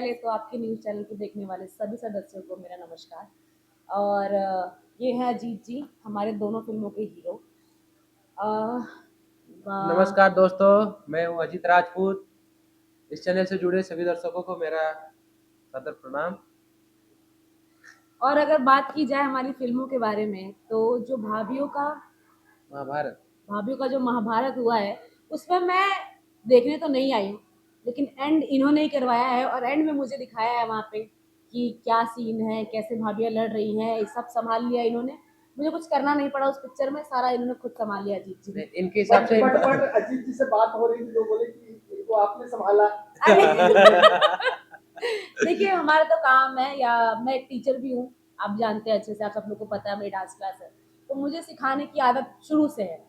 पहले तो आपके न्यूज़ चैनल को देखने वाले सभी सदस्यों को मेरा नमस्कार। और ये हैं अजीत जी, हमारे दोनों फिल्मों के हीरो। अ, वा- नमस्कार दोस्तों, मैं हूँ अजीत राजपूत। इस चैनल से जुड़े सभी दर्शकों को मेरा सादर प्रणाम। और अगर बात की जाए हमारी फिल्मों के बारे में, तो जो महाभारत। भाभीियों का जो महाभारत हुआ है, उसमें मैं देखने तो नहीं आई हूँ, लेकिन एंड इन्होंने ही करवाया है और एंड में मुझे दिखाया है वहाँ पे कि क्या सीन है, कैसे भाभियाँ लड़ रही हैं, ये सब संभाल लिया इन्होंने। मुझे कुछ करना नहीं पड़ा उस पिक्चर में, सारा इन्होंने खुद संभाल लिया अजीत जी ने। इनके हिसाब से बट अजीत जी से बात हो रही थी तो बोले कि इनको आपने संभाला। अरे देखिए, हमारा तो काम है, या मैं एक टीचर भी हूँ, आप जानते हैं अच्छे से, आप सब लोग को पता है मेरी डांस क्लास है, तो मुझे सिखाने की आदत शुरू से है।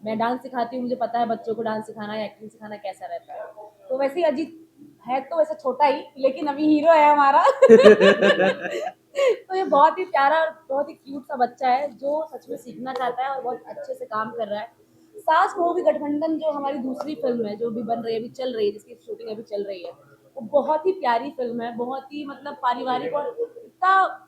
मैं डांस सिखाती हूँ, मुझे पता है बच्चों को डांस सिखाना या एक्टिंग सिखाना कैसा रहता है। तो वैसे ही अजीत है तो वैसे छोटा ही, लेकिन अभी हीरो है हमारा। तो ये बहुत ही प्यारा और बहुत ही क्यूट सा बच्चा है, जो सच में सीखना चाहता है और बहुत अच्छे से काम कर रहा है। सास बहू की गठबंधन जो हमारी दूसरी फिल्म है, जो भी बन रही है, अभी चल रही है, जिसकी शूटिंग अभी चल रही है, वो बहुत ही प्यारी फिल्म है, बहुत ही मतलब पारिवारिक और इतना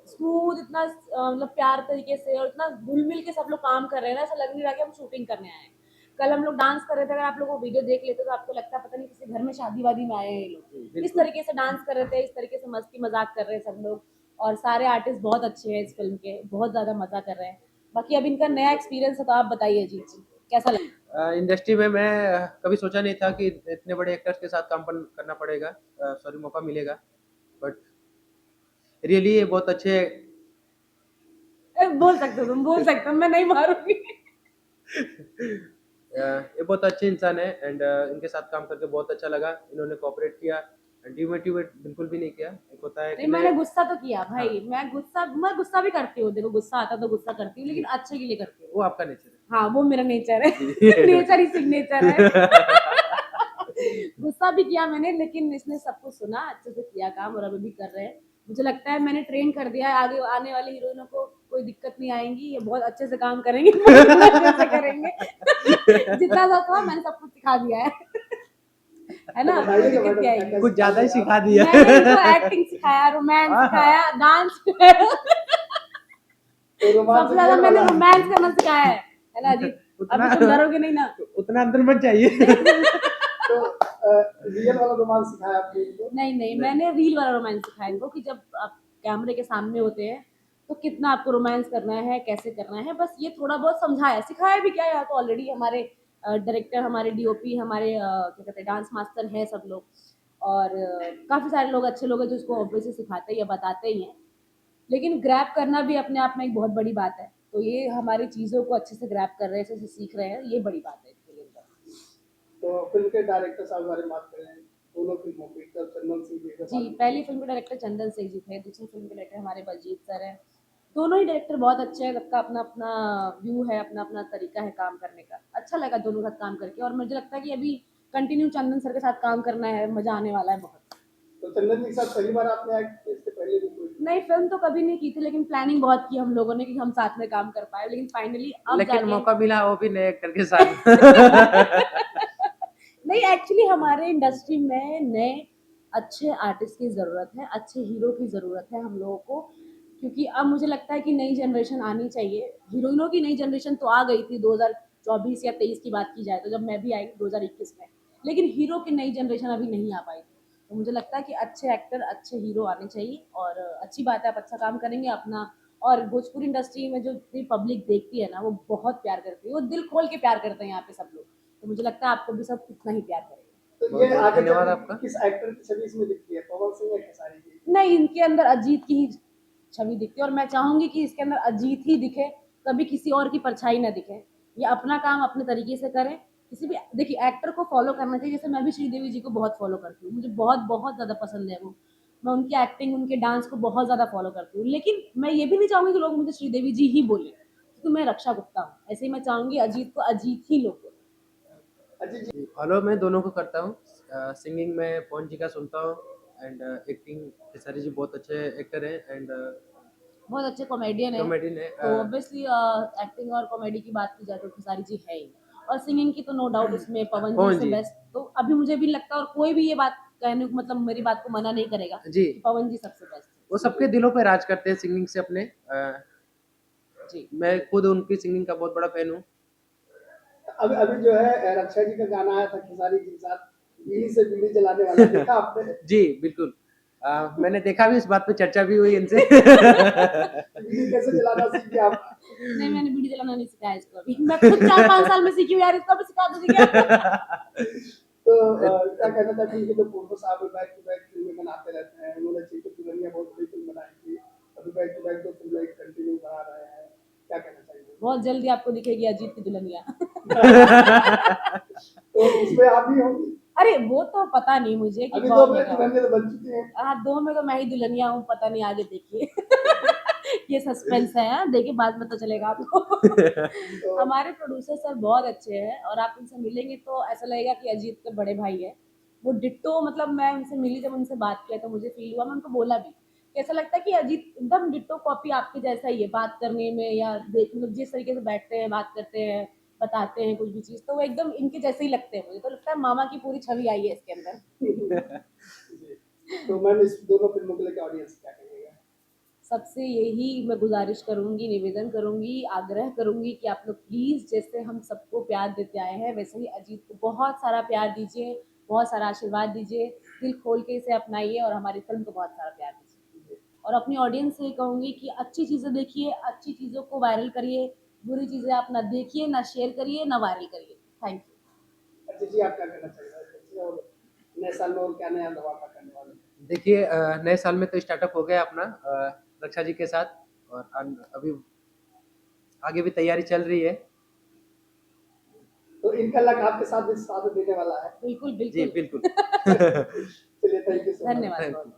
स्मूथ, इतना मतलब प्यार तरीके से और इतना घुल मिल के सब लोग काम कर रहे हैं ना, ऐसा लग नहीं रहा कि हम शूटिंग करने आए हैं। कल हम लोग डांस कर रहे थे, अगर आप लोग वो वीडियो देख लेते तो आपको लगता पता नहीं किसी घर में शादी वादी में आए हैं ये लोग। इस तरीके से डांस कर रहे थे, इस तरीके से मस्ती मजाक कर रहे हैं सब लोग। और सारे आर्टिस्ट बहुत अच्छे हैं इस फिल्म के, बहुत ज्यादा मजा कर रहे हैं। बाकी अब इनका नया एक्सपीरियंस है, तो आप बताइए अजीत जी, कैसा लगा? इंडस्ट्री में मैं कभी सोचा नहीं था कि इतने बड़े एक्टर्स के साथ काम करना पड़ेगा, सॉरी मौका मिलेगा। बट रियली ये बहुत अच्छे बोल सकते हो, तुम बोल सकते हो, मैं नहीं मारूंगी। ये बहुत अच्छे इंसान है एंड इनके साथ काम करके बहुत अच्छा लगा। इन्होंने कोऑपरेट किया, डिमोटिवेट बिल्कुल भी नहीं किया। एक होता है नहीं, कि मैंने गुस्सा तो किया भाई। हाँ, मैं गुस्सा भी करती हूँ, देखो गुस्सा आता तो गुस्सा करती हूँ, लेकिन अच्छे के लिए करती हूँ। वो आपका नेचर हाँ, वो मेरा नेचर है। है। नेचर ही सिग्नेचर है। गुस्सा भी किया मैंने, लेकिन इसने सब कुछ सुना, अच्छे से किया काम और अभी भी कर रहे हैं। मुझे लगता है मैंने ट्रेन कर दिया है, आगे आने वाली हीरोइनों को कोई दिक्कत नहीं आएगी, ये बहुत अच्छे से काम करेंगे। बहुत अच्छे से करेंगे। जितना सा था मैंने सब कुछ सिखा दिया है ना, कोई दिक्कत नहीं आएगी। कुछ ज्यादा ही सिखा दिया। मैंने इनको एक्टिंग सिखाया, रोमांस सिखाया, डांस सिखाया। सबसे ज्यादा मैंने रोमांस करना सिखाया है ना अजीत? उतना अभी तुम डरोगे नहीं ना? उतना अंदर मत जाइए। तो रियल वाला रोमांस सिखाया आपने इनको? नहीं, मैंने रील वाला रोमांस सिखाया इनको, कि जब आप कैमरे के सामने होते हैं तो कितना आपको रोमांस करना है, कैसे करना है, बस ये थोड़ा बहुत समझाया। सिखाया भी क्या, यहाँ तो ऑलरेडी हमारे डायरेक्टर, हमारे डीओपी, हमारे क्या कहते हैं, डांस मास्टर हैं सब लोग। और काफी सारे लोग, अच्छे लोग हैं जो उसको ऑब्वियसली सिखाते हैं या बताते ही हैं। लेकिन ग्रैब करना भी अपने आप में एक बहुत बड़ी बात है, तो ये हमारी चीज़ों को अच्छे से ग्रैब कर रहे हैं, अच्छे से सीख रहे हैं, ये बड़ी बात है इसके लिए। तो फिल्म के डायरेक्टर साहब के बारे में बात करें, दोनों फिल्मों की, एक तरफ चंदन सिंह जी के जी, साथ पहली फिल्म के डायरेक्टर चंदन सिंह जी थे, दूसरी फिल्म के डायरेक्टर हमारे बलजीत सर हैं। दोनों ही डायरेक्टर बहुत अच्छे हैं, सबका अपना अपना व्यू है, अपना अपना तरीका है काम करने का। अच्छा लगा दोनों के साथ काम करके, और मुझे लगता है कि अभी कंटिन्यू चंदन सर के साथ काम करना है, मजा आने वाला है बहुत। तो चंदन जी के साथ पहली बार आपने एक्ट किया, इससे पहले भी कोई? नहीं, फिल्म तो कभी नहीं की थी, लेकिन प्लानिंग बहुत की हम लोगों ने कि हम साथ में काम कर पाए, लेकिन फाइनली अब लेकिन जाके मौका मिला वो भी नए एक्टर के साथ। नहीं, एक्चुअली हमारे इंडस्ट्री में नए अच्छे आर्टिस्ट की ज़रूरत है, अच्छे हीरो की ज़रूरत है हम लोगों को। क्योंकि अब मुझे लगता है कि नई जनरेशन आनी चाहिए। हीरोइनों की नई जनरेशन तो आ गई थी 2024 या 23 की बात की जाए तो, जब मैं भी आई 2021 में। लेकिन हीरो की नई जनरेशन अभी नहीं आ पाई थी। तो मुझे लगता है कि अच्छे एक्टर, अच्छे हीरो आने चाहिए, और अच्छी बात है, आप अच्छा काम करेंगे अपना। और भोजपुरी इंडस्ट्री में जो इतनी पब्लिक देखती है ना, वो बहुत प्यार करती है, वो दिल खोल के प्यार करते हैं यहाँ पे सब लोग। तो मुझे लगता है आपको भी सब इतना ही प्यार करेंगे। तो ये बहुत आगे धन्यवाद चल आपका। किस एक्टर की छवि इसमें दिखती है, पवन सिंह या खेसारी जी? नहीं, इनके अंदर अजीत की ही छवि दिखती है, और मैं चाहूंगी कि इसके अंदर अजीत ही दिखे, कभी किसी और की परछाई ना दिखे। ये अपना काम अपने तरीके से करें। किसी भी, देखिए, एक्टर को फॉलो करना चाहिए, जैसे मैं भी श्रीदेवी जी को बहुत फॉलो करती हूँ, मुझे बहुत बहुत ज्यादा पसंद है वो। मैं उनकी एक्टिंग, उनके डांस को बहुत ज्यादा फॉलो करती हूँ, लेकिन मैं ये भी नहीं चाहूंगी कि लोग मुझे श्रीदेवी जी ही बोले, क्योंकि मैं रक्षा गुप्ता हूँ। ऐसे ही मैं चाहूंगी अजीत को अजीत ही लोग बोले। अजीत जी, फॉलो मैं दोनों को करता हूँ। सिंगिंग में पवन जी का सुनता हूँ एंड एक्टिंग खेसारी जी बहुत अच्छे एक्टर हैं एंड बहुत अच्छे कॉमेडियन है। कॉमेडियन है। तो ऑब्वियसली एक्टिंग और कॉमेडी की बात की जाए तो खेसारी जी है ही। और सिंगिंग की तो नो डाउट इसमें पवन जी पवन से जी बेस्ट तो अभी मुझे भी लगता है, और कोई भी ये बात कहने को मतलब मेरी बात को मना नहीं करेगा जी कि पवन जी सबसे बेस्ट वो सबके दिलों पे राज करते हैं सिंगिंग से अपने जी मैं खुद उनकी सिंगिंग का बहुत बड़ा फैन हूँ अभी अभी जो है रक्षा जी का गाना आया था खेसारी जी के साथ, बीड़ी से बीड़ी जलाने वाला, देखा आपने? जी बिल्कुल मैंने देखा भी इस बात पे चर्चा भी हुई इनसे बीड़ी कैसे जलाना सीख गया आप? नहीं मैंने बीड़ी जलाना नहीं सिखाया इसको अभी मैं खुद 4-5 साल में सीखी हूँ यार इसको भी सिखा दूंगी क्या तो क्या कहना चाहते हैं कि जो पूर्व साहब बैक टू बैक फिल्में बनाते रहते हैं, उन्होंने चीटू दुल्हनिया बहुत बड़ी फिल्म बनाई थी, अभी बैक टू बैक 2 फिल्में कंटिन्यू बना रहे हैं, क्या कहना चाहिए? बहुत जल्दी आपको दिखेगी अजीत की दुल्हनिया तो उसमें आप भी होंगी? अरे वो तो पता नहीं मुझे कि अभी कौन 2 में होगा दुल्हनिया तो बन चुकी हैं। हाँ 2 में तो मैं ही दुल्हनिया हूँ पता नहीं आगे देखिए ये सस्पेंस है हाँ? देखिए बाद में तो चलेगा आपको तो हमारे प्रोड्यूसर सर बहुत अच्छे हैं और आप उनसे मिलेंगे तो ऐसा लगेगा कि अजीत के बड़े भाई है वो डिट्टो मतलब मैं उनसे मिली जब उनसे बात किया तो मुझे फील हुआ मैं उनको बोला भी कि ऐसा लगता है कि अजीत एकदम डिट्टो कॉपी आपके जैसा ही है बात करने में या देख मतलब जिस तरीके से बैठते हैं बात करते हैं बताते हैं कुछ भी चीज़ तो वो एकदम इनके जैसे ही लगते हैं मुझे तो लगता है मामा की पूरी छवि आई है इसके अंदर जी, तो मैम इस दोनों फिल्मों के लेके ऑडियंस क्या कहेगा? सबसे यही मैं गुजारिश करूंगी निवेदन करूंगी आग्रह करूंगी कि आप लोग प्लीज़ जैसे हम सबको प्यार देते आए हैं वैसे ही अजीत को बहुत सारा प्यार दीजिए बहुत सारा आशीर्वाद दीजिए दिल खोल के इसे अपनाइए और हमारी फिल्म को बहुत सारा प्यार दीजिए और अपनी ऑडियंस से कहूंगी कि अच्छी चीज़ें देखिए अच्छी चीज़ों को वायरल करिए बुरी चीज़ें आप ना देखिए ना शेयर करिए ना वायरल करिए थैंक यू अच्छा जी, आप क्या कहना चाहिए और नए साल में और क्या नया धमाका करने वाले हैं? देखिए नए साल में तो स्टार्टअप हो गया अपना रक्षा जी के साथ और अभी आगे भी तैयारी चल रही है तो इनका लक आपके साथ भी साथ देने वाला है। बिल्कुल जी बिल्कुल बिल्कुल चलिए, थैंक यू सो मच। धन्यवाद थैंक बहुत यू